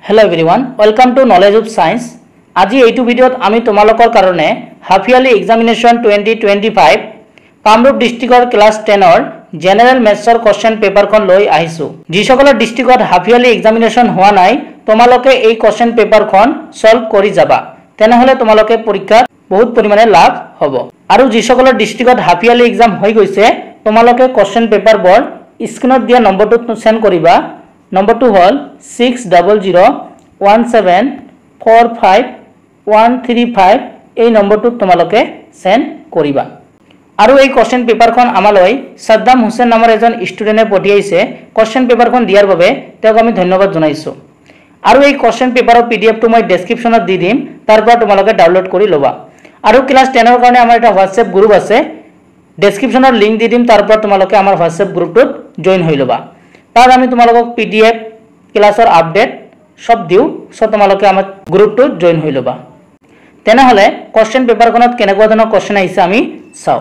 Hello everyone, welcome to Knowledge of Science. আজি এইটো ভিডিওত আমি তোমালোকৰ কাৰণে হাফ ইয়াৰলি এক্সামিনেশ্যন 2025 কামৰূপ ডিস্ট্ৰিক্টৰ ক্লাস 10 ৰ জেনাৰেল মেথছৰ কোৱেশ্চন পেপাৰখন লৈ আহিছো। যিসকলৰ ডিস্ট্ৰিক্টত হাফ ইয়াৰলি এক্সামিনেশ্যন হোৱা নাই তোমালোকে এই কোৱেশ্চন পেপাৰখন সলভ কৰি যাবা, তেনেহলে তোমালোকে পৰীক্ষাত বহুত পৰিমাণে লাভ হ'ব। আৰু যিসকলৰ ডিস্ট্ৰিক্টত হাফ ইয়াৰলি এক্সাম হৈ গৈছে তোমালোকে কোৱেশ্চন পেপাৰবোৰ স্ক্ৰিনত দিয়া নম্বৰটোত সেন্ড কৰিবা। নম্বৰটো হল 60001745 এই নম্বৰটোত তোমালোকে সেন্ড কৰিবা। আৰু এই কোৱেশ্চন পেপাৰখন আমালৈ সাদ্দাম হুছেইন নামৰ এজন ষ্টুডেন্টে পঠিয়াইছে। কোৱেশ্চন পেপাৰখন দিয়াৰ বাবে তেওঁক আমি ধন্যবাদ জনাইছো। আৰু এই কোৱেশ্চন পেপাৰৰ পিডিএফটো মই ডেসক্ৰিপচনত দি দিম, তাৰ পৰা তোমালোকে ডাউনলোড কৰি লবা। আৰু ক্লাস 10 ৰ কাৰণে আমাৰ এটা হোৱাটসএপ গ্ৰুপ আছে, ডেসক্ৰিপচনৰ লিংক দি দিম, তাৰ পৰা তোমালোকে আমাৰ হোৱাটসএপ গ্ৰুপটোত জয়েন হৈ লবা। তাত আমি তোমালোকক পিডিএফ ক্লাসৰ আপডেট সব দিও, সো তোমালোকে আমাৰ গ্ৰুপটোত জয়েন হৈ লবা। তেনেহলে কোৱেশ্চন পেপাৰখনত কেনেকুৱা ধৰণৰ কোৱেশ্চন আহিছে আমি চাও।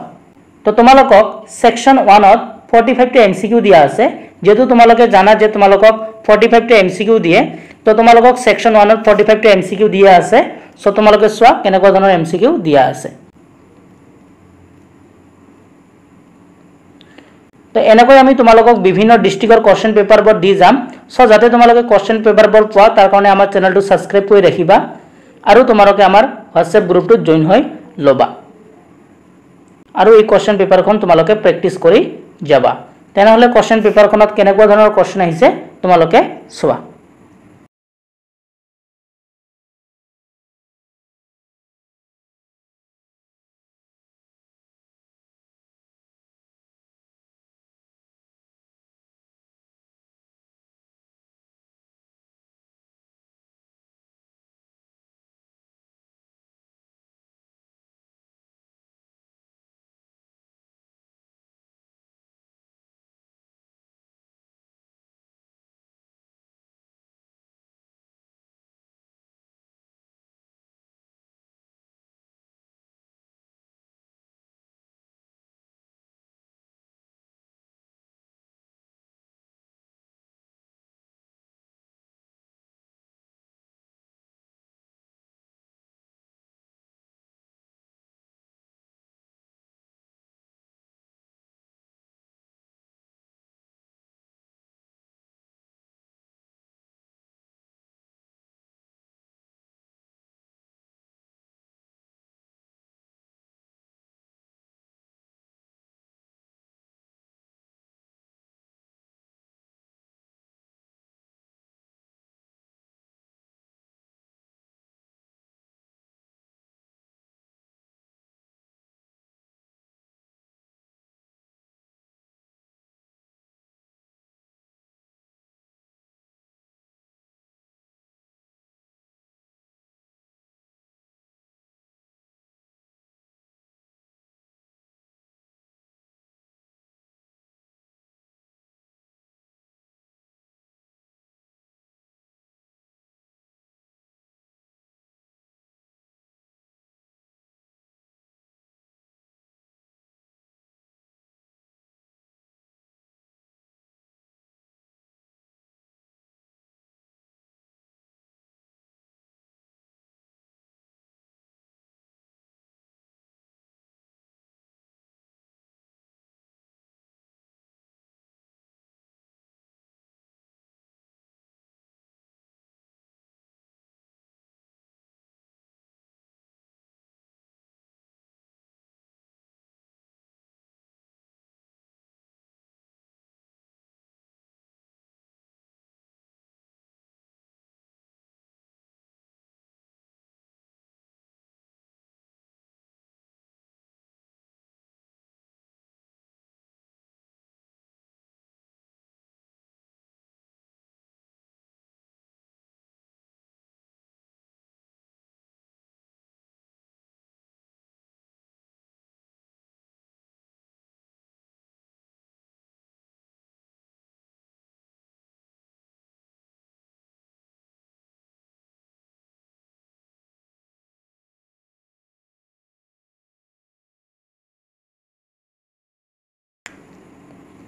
তো তোমালোকক সেকশন 1 ত 45 টা এমসিকিউ দিয়া আছে। যেহেতু তোমালোকে জানা যে তোমালোকক 45 টা এমসিকিউ দিয়ে, তো তোমালোকক সেকশন 1 ত 45 টা এমসিকিউ দিয়া আছে। সো তোমালোকে চোৱা কেনেকুৱা ধৰণৰ এমসিকিউ দিয়া আছে। তো এনেকৈ আমি তোমালোকক বিভিন্ন ডিস্ট্ৰিক্টৰ কোৱেশ্চন পেপাৰবোৰ দি যাম। সো যাতে তোমালোকে কোৱেশ্চন পেপাৰবোৰ পোৱা তাৰ কাৰণে আমাৰ চেনেলটো সাবস্ক্ৰাইব কৰি ৰাখিবা আৰু তোমালোকে আমাৰ হোৱাটসএপ গ্ৰুপটোত জয়েন হৈ লবা। আৰু এই কোৱেশ্চন পেপাৰখন তোমালোকে প্ৰেক্টিস কৰি যাবা। তেনেহলে কোৱেশ্চন পেপাৰখনত কেনেকুৱা ধৰণৰ কোৱেশ্চন আহিছে তোমালোকে চোৱা।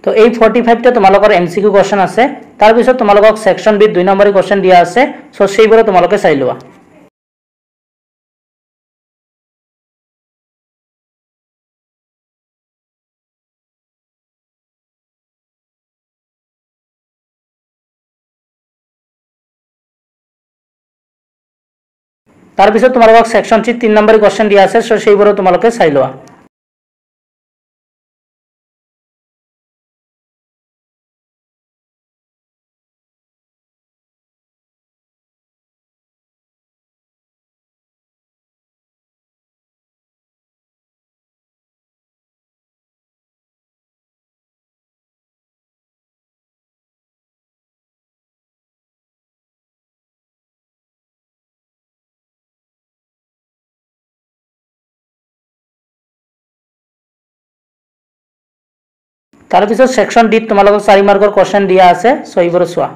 তো এই 45টা তোমালোকৰ এমসিকিউ কোৱেশ্চন আছে তাৰ পিছত তোমালোকক সেকশন বি 2 নম্বৰী কোৱেশ্চন দিয়া আছে সো সেইবোৰ তোমালোকে চাই লোৱা তাৰ পিছত তোমালোকক সেকশন চি 3 নম্বৰী কোৱেশ্চন দিয়া আছে সো সেইবোৰ তোমালোকে চাই লোৱা তাৰ পিছত সেকশন ডি তোমালোকক 4 মাৰ্কৰ কোৱেশ্চন দিয়া আছে সো এইবোৰ চোৱা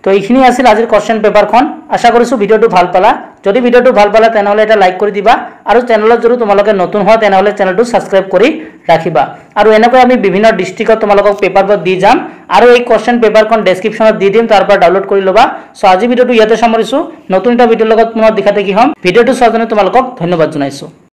তো এইখিনি আছিল আজিৰ কোৱেশ্চন পেপাৰখন আশা কৰিছো ভিডিওটো ভাল পালা যদি ভিডিওটো ভাল পালা তেনহলে এটা লাইক কৰি দিবা আৰু চেনেলত যদি তোমালোকে নতুন হয় তেনহলে চেনেলটো সাবস্ক্ৰাইব কৰি ৰাখিবা আৰু এনেকৈ আমি বিভিন্ন ডিস্ট্ৰিক্টত তোমালোকক পেপাৰবোৰ দি যাম আৰু এই কোৱেশ্চন পেপাৰখন ডেসক্ৰিপচনত দি দিম তাৰ পৰা ডাউনলোড কৰি লবা সো আজি ভিডিওটো ইয়াতে সামৰিছো নতুন এটা ভিডিওৰ লগত পুনৰ দেখাতে কি হ'ম ভিডিওটো চোৱাৰ কাৰণে তোমালোকক ধন্যবাদ জনাইছো